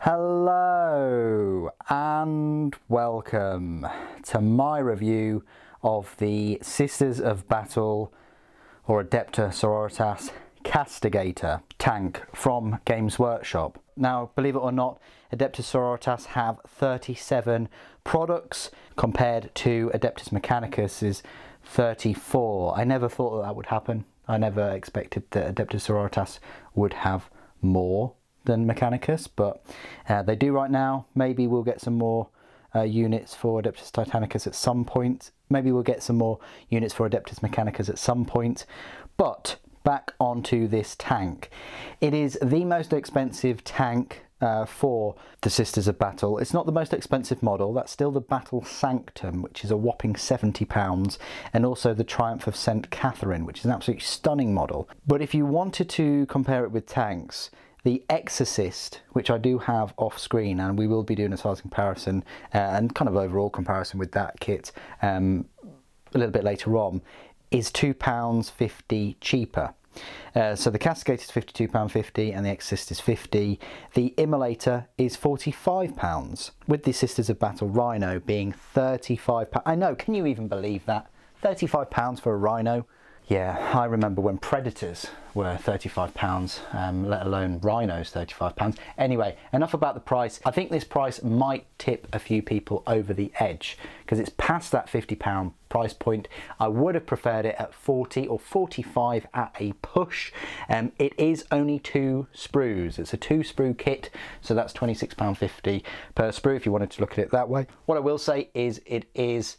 Hello and welcome to my review of the Sisters of Battle or Adepta Sororitas Castigator Tank from Games Workshop. Now, believe it or not, Adepta Sororitas have 37 products compared to Adeptus Mechanicus's 34. I never thought that would happen. I never expected that Adepta Sororitas would have more than Mechanicus, but they do right now. Maybe we'll get some more units for Adeptus Titanicus at some point. Maybe we'll get some more units for Adeptus Mechanicus at some point. But back onto this tank. It is the most expensive tank for the Sisters of Battle. It's not the most expensive model. That's still the Battle Sanctum, which is a whopping £70, and also the Triumph of St. Catherine, which is an absolutely stunning model. But if you wanted to compare it with tanks, the Exorcist, which I do have off screen, and we will be doing a size comparison and kind of overall comparison with that kit a little bit later on, is £2.50 cheaper. So the Castigator is £52.50 and the Exorcist is £50. The Immolator is £45, with the Sisters of Battle Rhino being £35. I know, can you even believe that? £35 for a Rhino? Yeah, I remember when Predators were £35, let alone Rhinos £35. Anyway, enough about the price. I think this price might tip a few people over the edge because it's past that £50 price point. I would have preferred it at 40 or 45 at a push. It is only 2 sprues. It's a 2 sprue kit, so that's £26.50 per sprue if you wanted to look at it that way. What I will say is it is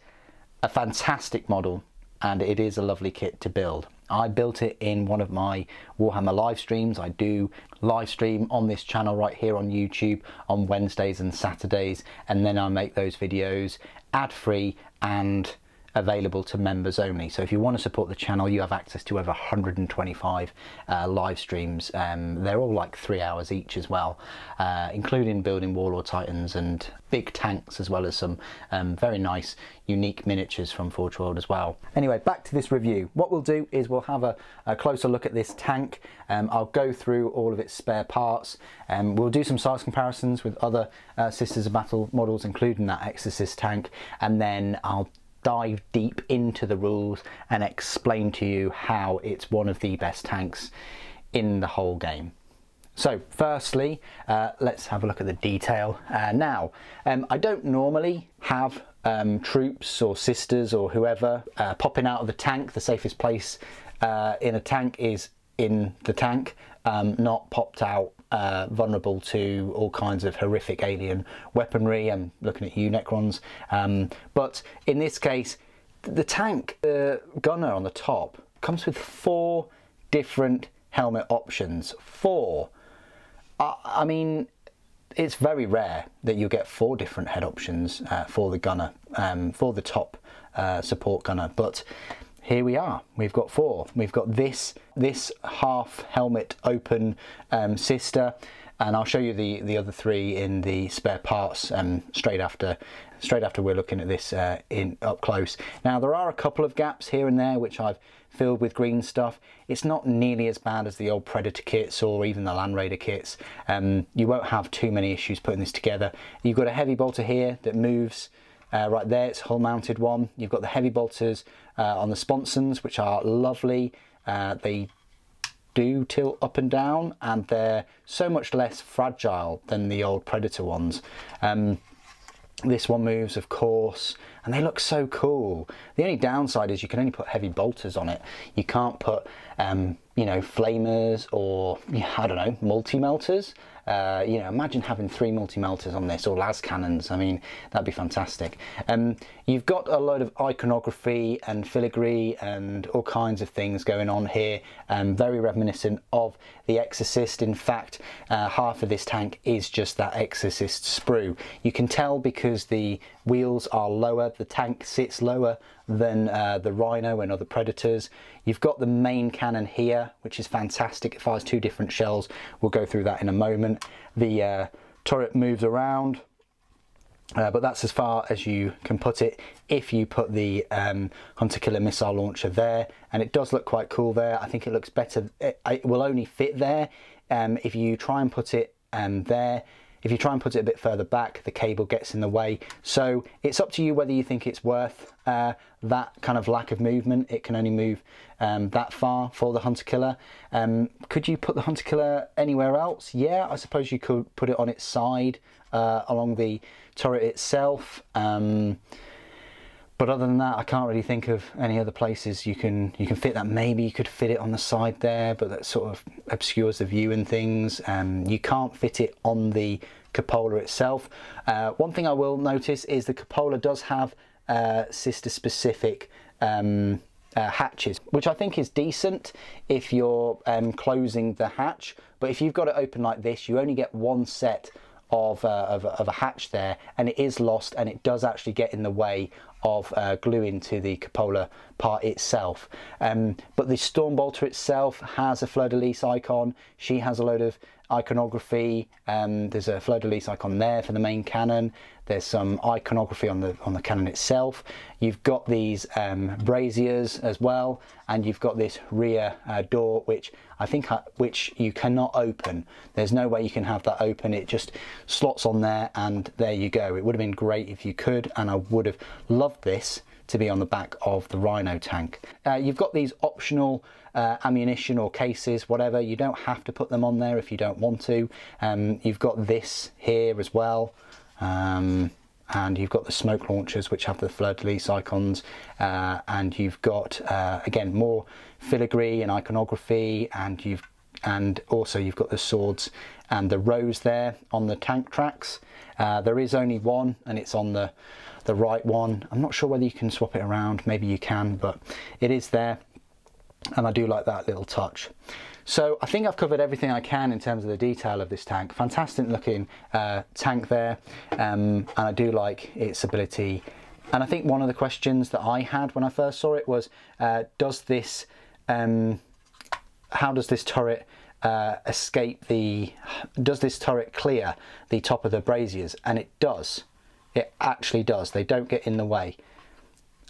a fantastic model, and it is a lovely kit to build. I built it in one of my Warhammer live streams. I do live stream on this channel right here on YouTube on Wednesdays and Saturdays, and then I make those videos ad-free and available to members only. So if you want to support the channel, you have access to over 125 live streams. They're all like 3 hours each as well, including building Warlord Titans and big tanks, as well as some very nice unique miniatures from Forge World as well. Anyway, back to this review. What we'll do is we'll have a closer look at this tank. I'll go through all of its spare parts. We'll do some size comparisons with other Sisters of Battle models, including that Exorcist tank, and then I'll dive deep into the rules and explain to you how it's one of the best tanks in the whole game. So firstly, let's have a look at the detail. Now, I don't normally have troops or sisters or whoever popping out of the tank. The safest place in a tank is in the tank, not popped out vulnerable to all kinds of horrific alien weaponry. I'm looking at you, Necrons. But in this case, the tank gunner on the top comes with 4 different helmet options. 4. I mean, it's very rare that you get 4 different head options for the gunner, for the top support gunner, but here we are. We've got 4. We've got this half helmet open sister, and I'll show you the other 3 in the spare parts straight after we're looking at this in up close. Now, there are a couple of gaps here and there which I've filled with green stuff. It's not nearly as bad as the old Predator kits or even the Land Raider kits. You won't have too many issues putting this together. You've got a heavy bolter here that moves right there. It's a hull mounted one. You've got the heavy bolters on the sponsons, which are lovely. They do tilt up and down, and they're so much less fragile than the old Predator ones. This one moves, of course, and they look so cool. The only downside is you can only put heavy bolters on it. You can't put you know, flamers or, I don't know, multi-melters. You know, imagine having 3 multi-melters on this, or las cannons. I mean, that'd be fantastic. You've got a load of iconography and filigree and all kinds of things going on here, very reminiscent of the Exorcist. In fact, half of this tank is just that Exorcist sprue. You can tell because the wheels are lower, the tank sits lower than the Rhino and other Predators. You've got the main cannon here, which is fantastic. It fires 2 different shells. We'll go through that in a moment. The turret moves around, but that's as far as you can put it if you put the Hunter Killer missile launcher there, and it does look quite cool there. I think it looks better. It will only fit there. If you try and put it there, If you try and put it a bit further back, the cable gets in the way. So it's up to you whether you think it's worth that kind of lack of movement. It can only move that far for the Hunter Killer. Could you put the Hunter Killer anywhere else? Yeah, I suppose you could put it on its side along the turret itself. But other than that, I can't really think of any other places you can fit that. Maybe you could fit it on the side there, but that sort of obscures the view and things. You can't fit it on the cupola itself. One thing I will notice is the cupola does have sister specific hatches, which I think is decent if you're closing the hatch. But if you've got it open like this, you only get one set of a hatch there, and it is lost, and it does actually get in the way of gluing to the cupola part itself. But the Stormbolter itself has a fleur-de-lis icon. She has a load of iconography. There's a fleur-de-lis icon there for the main cannon. There's some iconography on the cannon itself. You've got these braziers as well, and you've got this rear door, which I think which you cannot open. There's no way you can have that open. It just slots on there, and there you go. It would have been great if you could, and I would have loved this to be on the back of the Rhino tank. You've got these optional ammunition or cases, whatever. You don't have to put them on there if you don't want to. You've got this here as well. And you've got the smoke launchers, which have the fleur-de-lis icons, and you've got again more filigree and iconography, and also you've got the swords and the rose there on the tank tracks. There is only one, and it's on the right one. I'm not sure whether you can swap it around. Maybe you can, but it is there, and I do like that little touch. So I think I've covered everything I can in terms of the detail of this tank. Fantastic looking tank there, and I do like its ability. And I think one of the questions that I had when I first saw it was, how does this turret does this turret clear the top of the braziers? And it does. It actually does. They don't get in the way.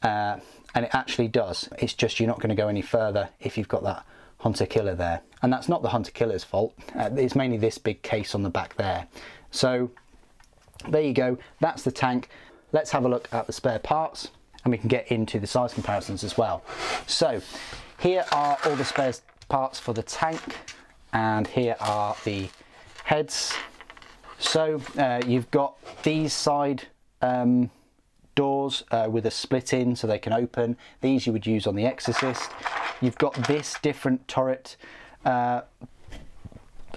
And it actually does. It's just you're not going to go any further if you've got that Hunter Killer there, and that's not the Hunter Killer's fault. It's mainly this big case on the back there. So there you go, that's the tank. Let's have a look at the spare parts, and we can get into the size comparisons as well. So here are all the spare parts for the tank, and here are the heads. So you've got these side doors with a split in so they can open. These you would use on the Exorcist. You've got this different turret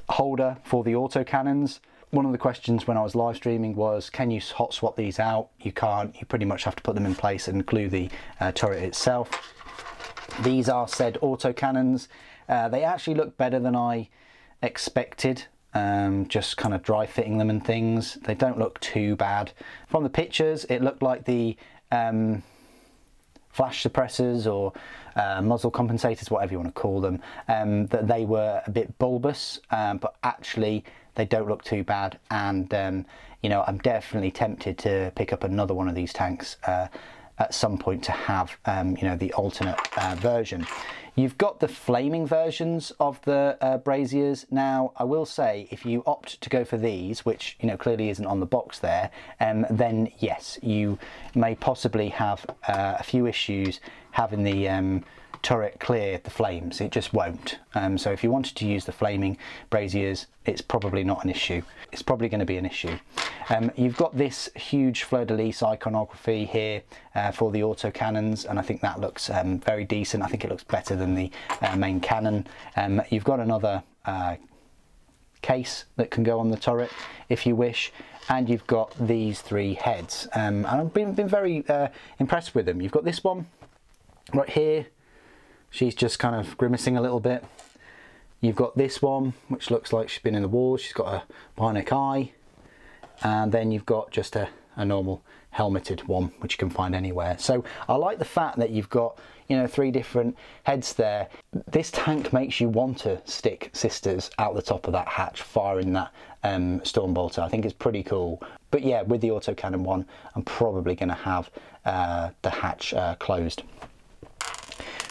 holder for the autocannons. One of the questions when I was live streaming was, can you hot swap these out? You can't. You pretty much have to put them in place and glue the turret itself. These are said autocannons. They actually look better than I expected. Just kind of dry fitting them and things. They don't look too bad. From the pictures, it looked like the flash suppressors or muzzle compensators, whatever you want to call them, that they were a bit bulbous, but actually they don't look too bad. And you know, I'm definitely tempted to pick up another one of these tanks at some point to have you know, the alternate version. You've got the flaming versions of the braziers. Now, I will say, if you opt to go for these, which, you know, clearly isn't on the box there, then yes, you may possibly have a few issues having the turret clear the flames. It just won't. So if you wanted to use the flaming braziers, it's probably not an issue. It's probably going to be an issue. You've got this huge fleur-de-lis iconography here for the autocannons, and I think that looks very decent. I think it looks better than the main cannon. You've got another case that can go on the turret if you wish, and you've got these three heads, and I've been very impressed with them. You've got this one right here. She's just kind of grimacing a little bit. You've got this one, which looks like she's been in the war. She's got a bionic eye. And then you've got just a normal helmeted one, which you can find anywhere. So I like the fact that you've got, you know, three different heads there. This tank makes you want to stick sisters out the top of that hatch, firing that Stormbolter. I think it's pretty cool. But yeah, with the autocannon one, I'm probably going to have the hatch closed.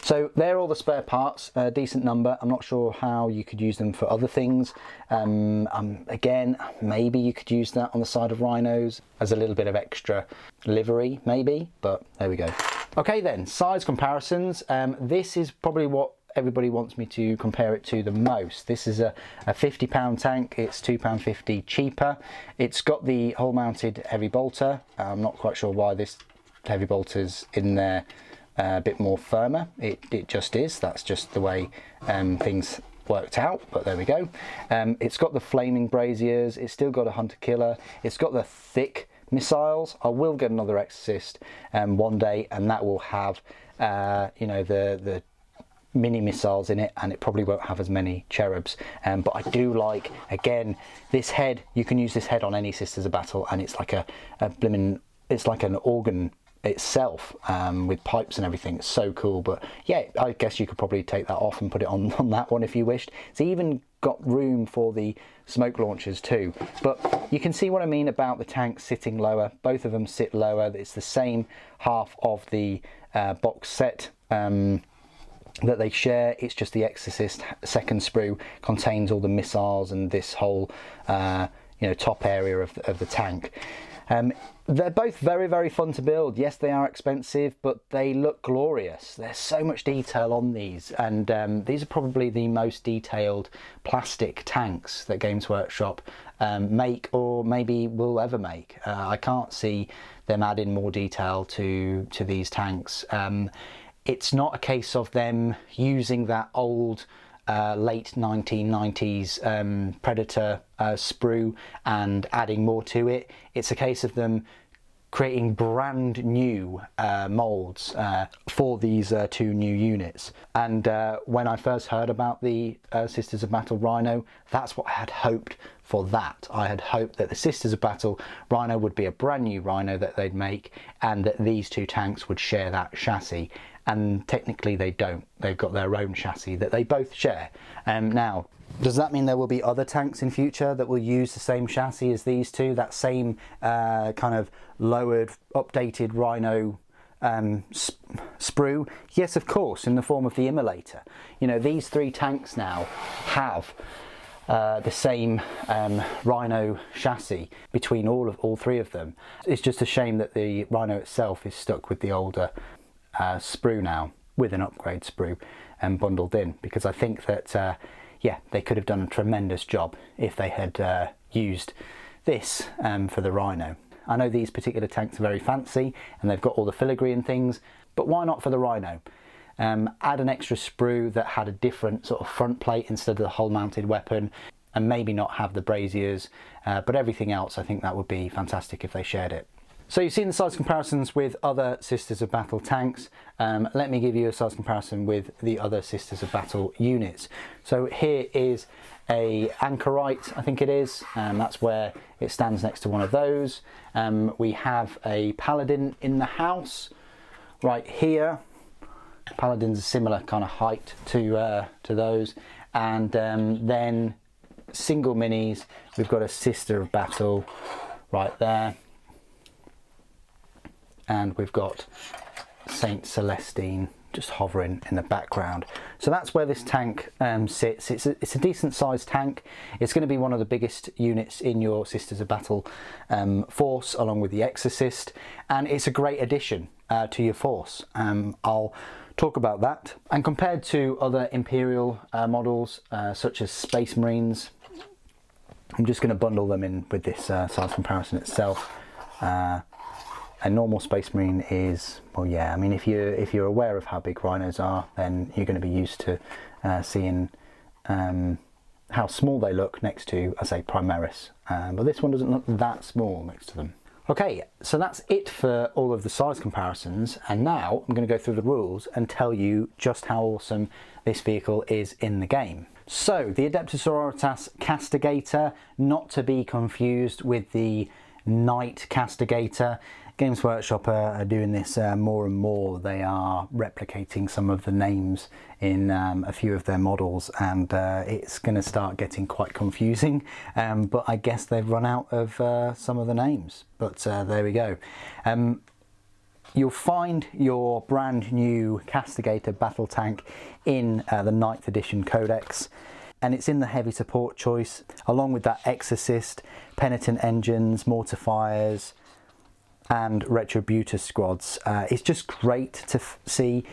So they're all the spare parts, a decent number. I'm not sure how you could use them for other things. Again, maybe you could use that on the side of rhinos as a little bit of extra livery, maybe, but there we go. Okay then, size comparisons. This is probably what everybody wants me to compare it to the most. This is a £50 tank. It's £2.50 cheaper. It's got the hole mounted heavy bolter. I'm not quite sure why this heavy bolter's in there a bit more firmer. It just is. That's just the way things worked out, but there we go. It's got the flaming braziers. It's still got a hunter killer. It's got the thick missiles. I will get another Exorcist one day, and that will have you know, the mini missiles in it, and it probably won't have as many cherubs, but I do like, again, this head. You can use this head on any Sisters of Battle, and it's like a blimmin', it's like an organ itself, with pipes and everything. It's so cool. But yeah, I guess you could probably take that off and put it on that one if you wished. It's even got room for the smoke launchers too. But you can see what I mean about the tank sitting lower. Both of them sit lower. It's the same half of the box set that they share. It's just the Exorcist second sprue contains all the missiles and this whole you know, top area of the tank. They're both very, very fun to build. Yes, they are expensive, but they look glorious. There's so much detail on these, and these are probably the most detailed plastic tanks that Games Workshop make, or maybe will ever make. I can't see them adding more detail to these tanks. It's not a case of them using that old late 1990s Predator sprue and adding more to it. It's a case of them creating brand new molds for these two new units. And when I first heard about the Sisters of Battle Rhino, that's what I had hoped for. That I had hoped that the Sisters of Battle Rhino would be a brand new Rhino that they'd make, and that these two tanks would share that chassis. And technically they don't. They've got their own chassis that they both share. Now, does that mean there will be other tanks in future that will use the same chassis as these two? That same kind of lowered, updated Rhino sprue? Yes, of course, in the form of the Immolator. You know, these three tanks now have the same Rhino chassis between all three of them. It's just a shame that the Rhino itself is stuck with the older sprue now, with an upgrade sprue and bundled in, because I think that yeah, they could have done a tremendous job if they had used this for the Rhino. I know these particular tanks are very fancy and they've got all the filigree and things, but why not for the Rhino? Add an extra sprue that had a different sort of front plate instead of the hull mounted weapon, and maybe not have the braziers, but everything else, I think that would be fantastic if they shared it. So you've seen the size comparisons with other Sisters of Battle tanks. Let me give you a size comparison with the other Sisters of Battle units. So here is a Anchorite, I think it is, that's where it stands next to one of those. We have a Paladin in the house right here. Paladin's a similar kind of height to those, and then single minis, we've got a Sister of Battle right there, and we've got Saint Celestine just hovering in the background. So that's where this tank sits. It's a decent sized tank. It's going to be one of the biggest units in your Sisters of Battle force, along with the Exorcist, and it's a great addition to your force. I'll talk about that. And compared to other Imperial models such as Space Marines, I'm just going to bundle them in with this size comparison itself. A normal Space Marine is, well, yeah, I mean, if you're aware of how big rhinos are, then you're going to be used to seeing how small they look next to, I say, Primaris, but this one doesn't look that small next to them. Okay, so that's it for all of the size comparisons, and now I'm going to go through the rules and tell you just how awesome this vehicle is in the game. So, the Adeptus Sororitas Castigator, not to be confused with the Knight Castigator. Games Workshop are doing this more and more. They are replicating some of the names in a few of their models, and it's going to start getting quite confusing, but I guess they've run out of some of the names, but there we go. You'll find your brand new Castigator battle tank in the 9th edition codex, and it's in the heavy support choice, along with that Exorcist, Penitent Engines, Mortifiers and Retributor squads. It's just great to see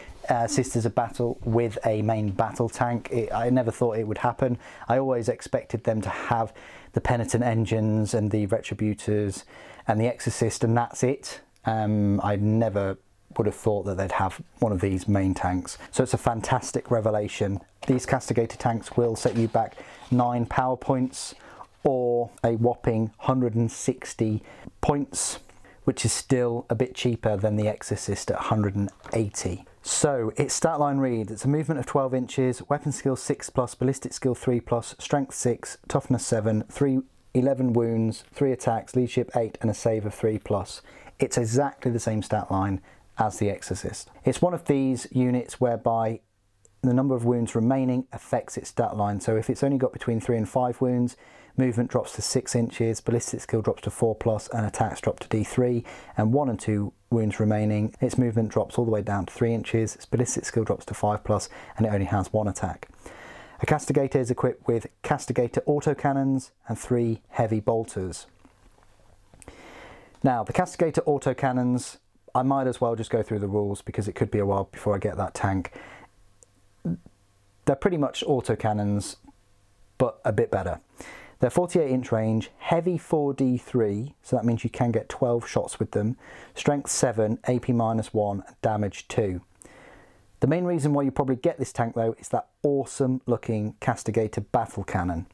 Sisters of Battle with a main battle tank. I never thought it would happen. I always expected them to have the Penitent Engines and the Retributors and the Exorcist, and that's it. I never would have thought that they'd have one of these main tanks. So it's a fantastic revelation. These Castigator tanks will set you back 9 power points or a whopping 160 points, which is still a bit cheaper than the Exorcist at 180. So its stat line reads, it's a movement of 12 inches, weapon skill 6+, ballistic skill 3+, strength 6, toughness 7, 11 wounds, 3 attacks, leadership 8 and a save of 3+. It's exactly the same stat line as the Exorcist. It's one of these units whereby the number of wounds remaining affects its stat line. So if it's only got between 3 and 5 wounds, movement drops to 6 inches, ballistic skill drops to 4+, and attacks drop to D3, and 1 and 2 wounds remaining, its movement drops all the way down to 3 inches, its ballistic skill drops to 5+, and it only has 1 attack. A Castigator is equipped with Castigator autocannons and 3 heavy bolters. Now, the Castigator autocannons, I might as well just go through the rules because it could be a while before I get that tank. They're pretty much autocannons, but a bit better. They're 48-inch range, heavy 4d3, so that means you can get 12 shots with them, strength 7, AP -1, damage 2. The main reason why you probably get this tank though is that awesome looking Castigator battle cannon.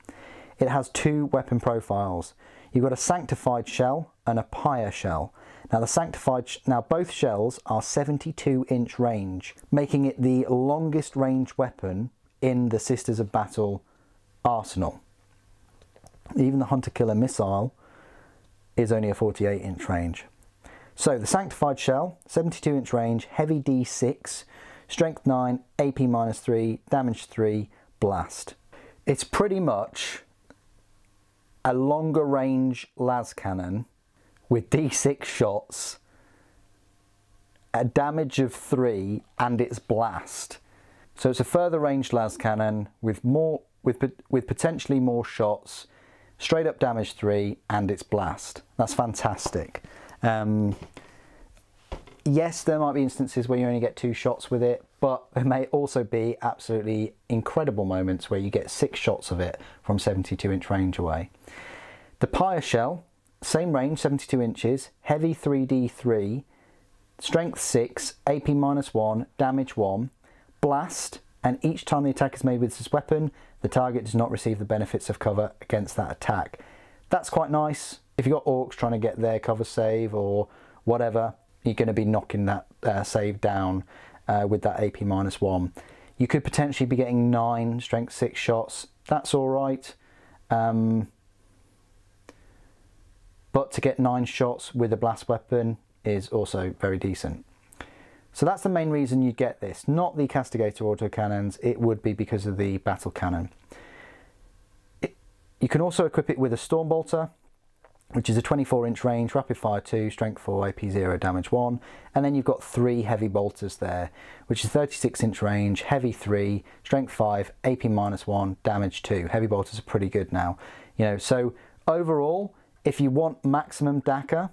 It has 2 weapon profiles. You've got a sanctified shell and a pyre shell. Now both shells are 72-inch range, making it the longest range weapon in the Sisters of Battle arsenal. Even the Hunter Killer missile is only a 48-inch range. So the sanctified shell, 72-inch range, heavy D6, strength 9, AP -3, damage 3, blast. It's pretty much a longer range las cannon with D6 shots, a damage of 3 and its blast. So it's a further range las cannon with potentially more shots, straight up damage 3 and its blast. That's fantastic. Yes, there might be instances where you only get 2 shots with it, but there may also be absolutely incredible moments where you get 6 shots of it from 72-inch range away. The pyre shell, same range, 72 inches, heavy 3d3, strength 6, AP -1, damage 1, blast, and each time the attack is made with this weapon, the target does not receive the benefits of cover against that attack. That's quite nice. If you've got orcs trying to get their cover save or whatever, you're going to be knocking that save down with that AP -1. You could potentially be getting 9 strength 6 shots. That's all right. But to get 9 shots with a blast weapon is also very decent. So that's the main reason you get this, not the Castigator autocannons. It would be because of the battle cannon. You can also equip it with a Storm Bolter, which is a 24-inch range, rapid fire 2, strength 4, AP 0, damage 1. And then you've got 3 heavy bolters there, which is 36-inch range, heavy 3, strength 5, AP -1, damage 2. Heavy bolters are pretty good now. So overall, if you want maximum DACA,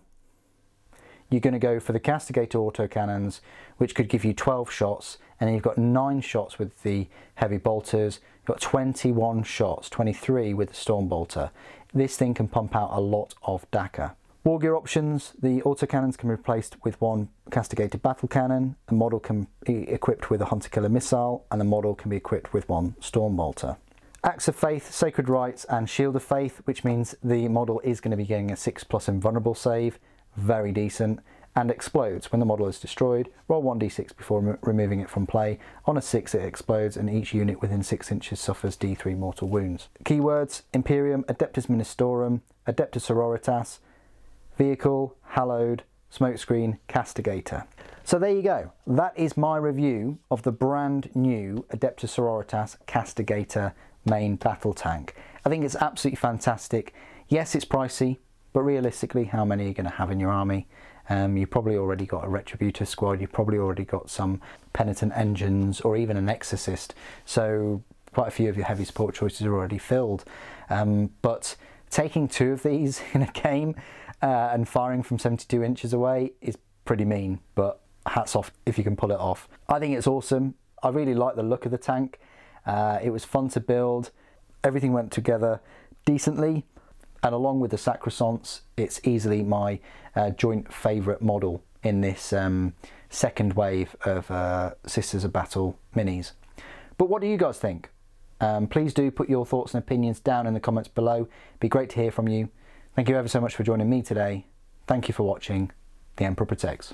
you're going to go for the Castigator autocannons, which could give you 12 shots, and then you've got 9 shots with the heavy bolters. You've got 21 shots, 23 with the Storm Bolter. This thing can pump out a lot of DACA. War gear options, the autocannons can be replaced with one Castigator battle cannon, the model can be equipped with a Hunter Killer missile, and the model can be equipped with one Storm Bolter. Axe of Faith, Sacred Rites and Shield of Faith, which means the model is going to be getting a 6+ invulnerable save, very decent, and explodes when the model is destroyed. Roll 1d6 before removing it from play. On a 6 it explodes and each unit within 6 inches suffers D3 mortal wounds. Keywords: Imperium, Adeptus Ministorum, Adeptus Sororitas, Vehicle, Hallowed, Smokescreen, Castigator. So there you go. That is my review of the brand new Adeptus Sororitas Castigator main battle tank. I think it's absolutely fantastic. Yes, it's pricey, but realistically, how many are you going to have in your army? You've probably already got a Retributor squad, you've probably already got some Penitent Engines, or even an Exorcist, so quite a few of your heavy support choices are already filled. But taking 2 of these in a game and firing from 72 inches away is pretty mean, but hats off if you can pull it off. I think it's awesome. I really like the look of the tank. It was fun to build. Everything went together decently, and along with the Sacrosancts, it's easily my joint favourite model in this second wave of Sisters of Battle minis. But what do you guys think? Please do put your thoughts and opinions down in the comments below. It'd be great to hear from you. Thank you ever so much for joining me today. Thank you for watching. The Emperor Protects.